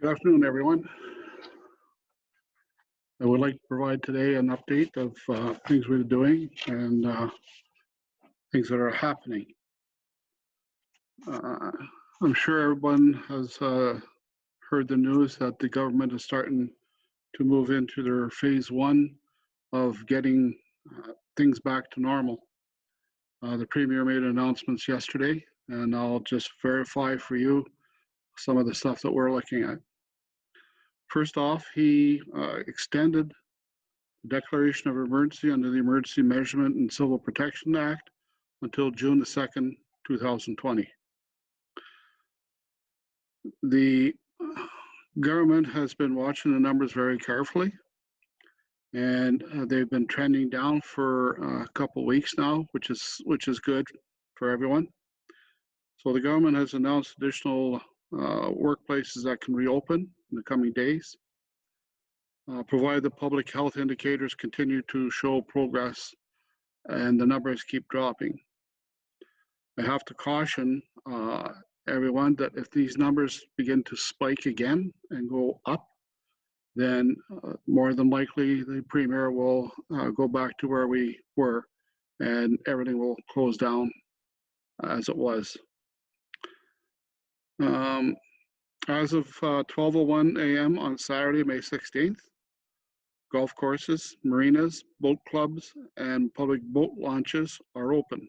Good afternoon, everyone. I would like to provide today an update of things we're doing and things that are happening. I'm sure everyone has heard the news that the government is starting to move into their phase one of getting things back to normal. The Premier made announcements yesterday, and I'll just verify for you some of the stuff that we're looking at. First off, he extended the declaration of emergency under the Emergency Measurement and Civil Protection Act until June the 2nd, 2020. The government has been watching the numbers very carefully, and they've been trending down for a couple weeks now, which is good for everyone. So the government has announced additional workplaces that can reopen in the coming days, provided the public health indicators continue to show progress and the numbers keep dropping. I have to caution everyone that if these numbers begin to spike again and go up, then more than likely the Premier will go back to where we were and everything will close down as it was. As of 12:01 a.m. on Saturday, May 16th, golf courses, marinas, boat clubs, and public boat launches are open.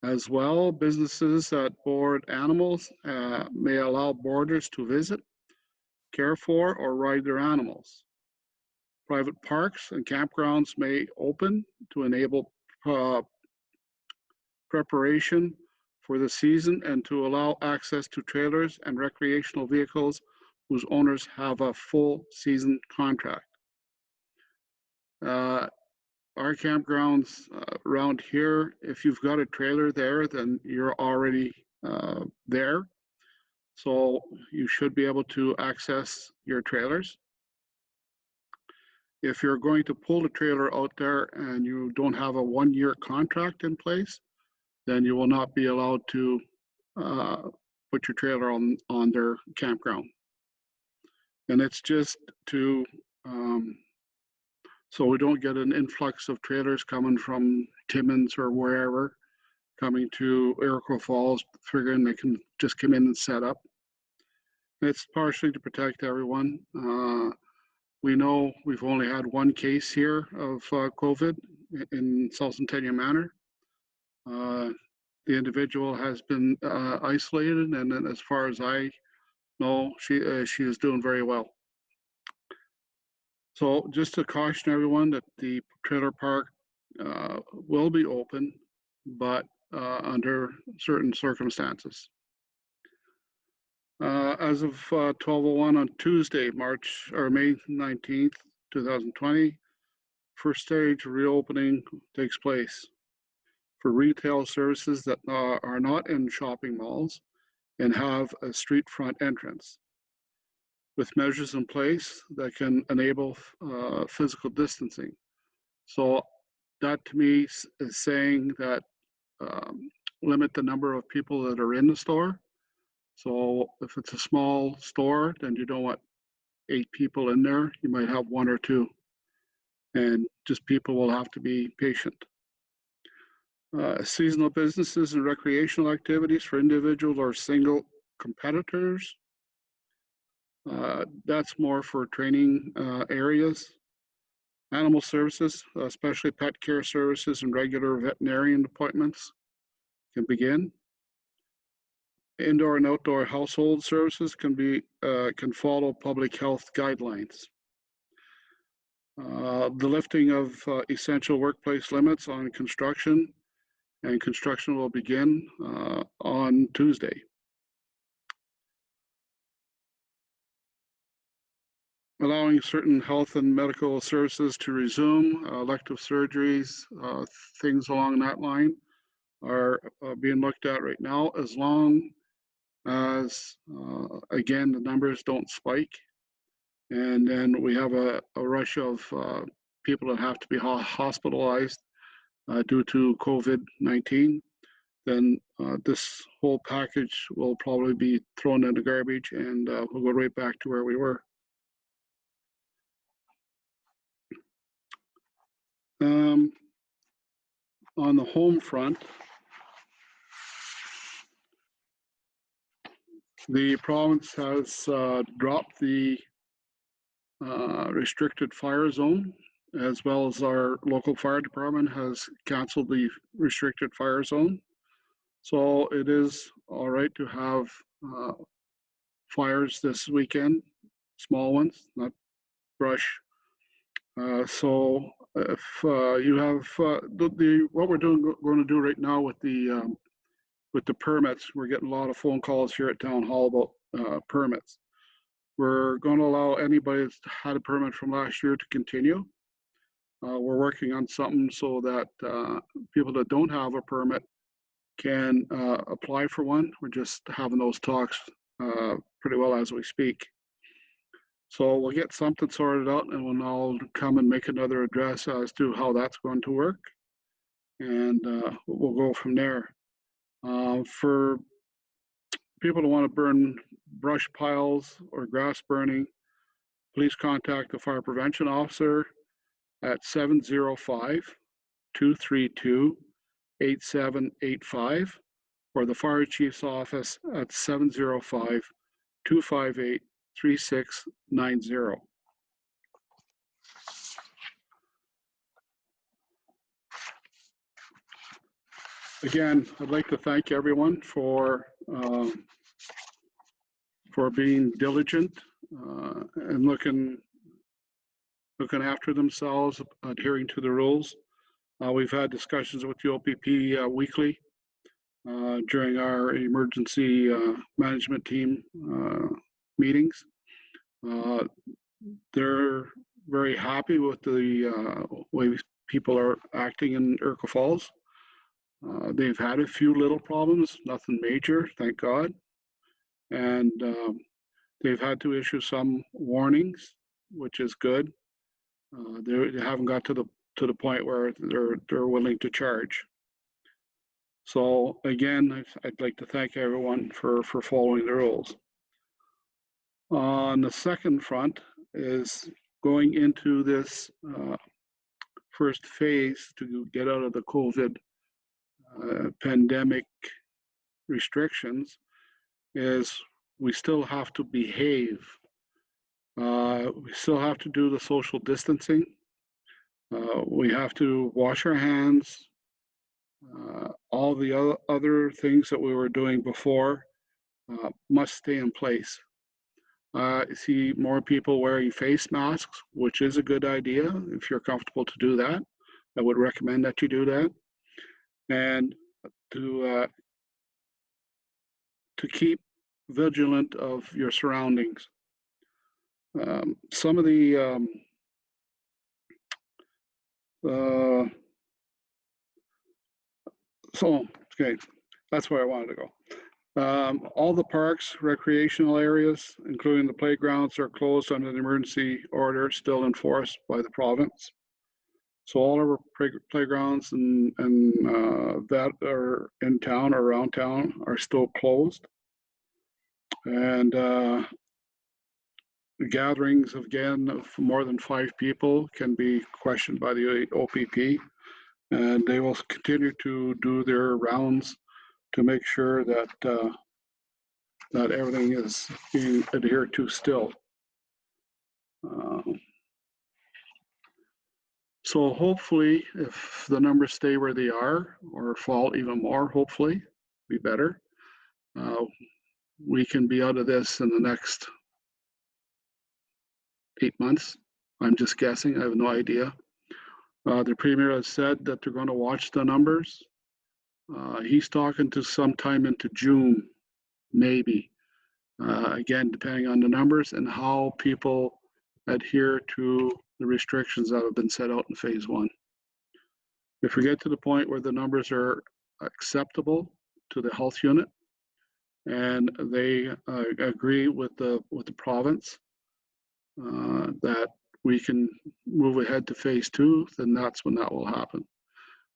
As well, businesses that board animals may allow boarders to visit, care for, or ride their animals. Private parks and campgrounds may open to enable preparation for the season and to allow access to trailers and recreational vehicles whose owners have a full season contract. Our campgrounds around here, if you've got a trailer there, then you're already there. So you should be able to access your trailers. If you're going to pull the trailer out there and you don't have a 1-year contract in place, then you will not be allowed to put your trailer on their campground. And it's just to, so we don't get an influx of trailers coming from Timmins or wherever, coming to Iroquois Falls, figuring they can just come in and set up. It's partially to protect everyone. We know we've only had one case here of COVID in South Centennial Manor. The individual has been isolated, and then as far as I know, she is doing very well. So just to caution everyone that the trailer park will be open, but under certain circumstances. As of 12:01 on Tuesday, May 19th, 2020, first stage reopening takes place for retail services that are not in shopping malls and have a street front entrance, with measures in place that can enable physical distancing. So that to me is saying that limit the number of people that are in the store. So if it's a small store, then you don't want 8 people in there. You might have 1 or 2, and just people will have to be patient. Seasonal businesses and recreational activities for individual or single competitors. That's more for training areas. Animal services, especially pet care services and regular veterinarian appointments, can begin. Indoor and outdoor household services can follow public health guidelines. The lifting of essential workplace limits on construction, and construction will begin on Tuesday. Allowing certain health and medical services to resume, elective surgeries, things along that line are being looked at right now, as long as, again, the numbers don't spike. And then we have a rush of people that have to be hospitalized due to COVID-19. then this whole package will probably be thrown in the garbage, and we'll go right back to where we were. On the home front, the province has dropped the restricted fire zone, as well as our local fire department has canceled the restricted fire zone. So it is all right to have fires this weekend, small ones, not brush. So if you have what we're going to do right now with the permits, we're getting a lot of phone calls here at Town Hall about permits. We're going to allow anybody that's had a permit from last year to continue. We're working on something so that people that don't have a permit can apply for one. We're just having those talks pretty well as we speak. So we'll get something sorted out, and we'll all come and make another address as to how that's going to work, and we'll go from there. For people who want to burn brush piles or grass burning, please contact the fire prevention officer at 705-232-8785 or the fire chief's office at 705-258-3690. Again, I'd like to thank everyone for being diligent and looking after themselves, adhering to the rules. We've had discussions with the OPP weekly during our emergency management team meetings. They're very happy with the way people are acting in Iroquois Falls. They've had a few little problems, nothing major, thank God. And they've had to issue some warnings, which is good. They haven't got to the point where they're willing to charge. So again, I'd like to thank everyone for following the rules. On the second front is going into this first phase to get out of the COVID pandemic restrictions is we still have to behave. We still have to do the social distancing. We have to wash our hands. All the other things that we were doing before must stay in place. I see more people wearing face masks, which is a good idea. If you're comfortable to do that, I would recommend that you do that. And to keep vigilant of your surroundings. Some of the okay, that's where I wanted to go. All the parks, recreational areas, including the playgrounds, are closed under the emergency order still enforced by the province. So all of our playgrounds and that are in town or around town are still closed. And gatherings, again, of more than 5 people can be questioned by the OPP, and they will continue to do their rounds to make sure that that everything is being adhered to still. So hopefully, if the numbers stay where they are or fall even more, hopefully, be better. We can be out of this in the next 8 months. I'm just guessing. I have no idea. The premier has said that they're going to watch the numbers. He's talking to sometime into June, maybe. Again, depending on the numbers and how people adhere to the restrictions that have been set out in phase 1. If we get to the point where the numbers are acceptable to the health unit and they agree with the province that we can move ahead to phase 2, then that's when that will happen.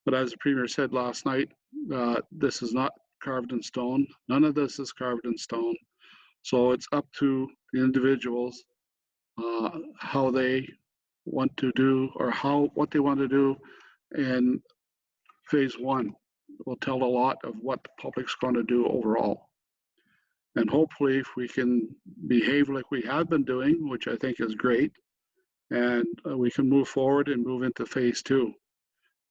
But as the Premier said last night, this is not carved in stone. None of this is carved in stone. So it's up to the individuals how they want to do, or what they want to do in phase one. Will tell a lot of what the public's going to do overall. And hopefully, if we can behave like we have been doing, which I think is great, and we can move forward and move into phase two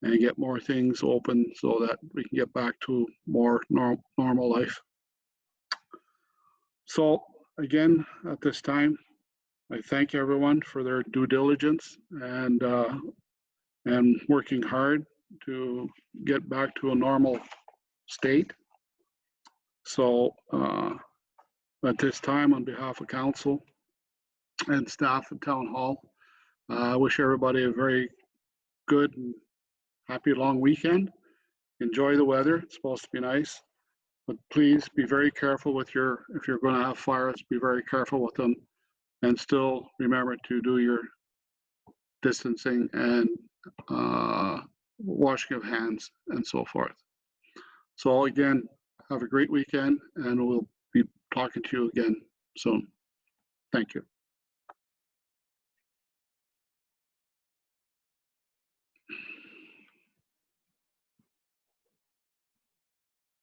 and get more things open so that we can get back to more normal life. So again, at this time, I thank everyone for their due diligence and working hard to get back to a normal state. So at this time, on behalf of council and staff at Town Hall, I wish everybody a very good and happy long weekend. Enjoy the weather. It's supposed to be nice. But please be very careful with if you're going to have fires, be very careful with them. And still remember to do your distancing and washing of hands and so forth. So again, have a great weekend, and we'll be talking to you again soon. Thank you.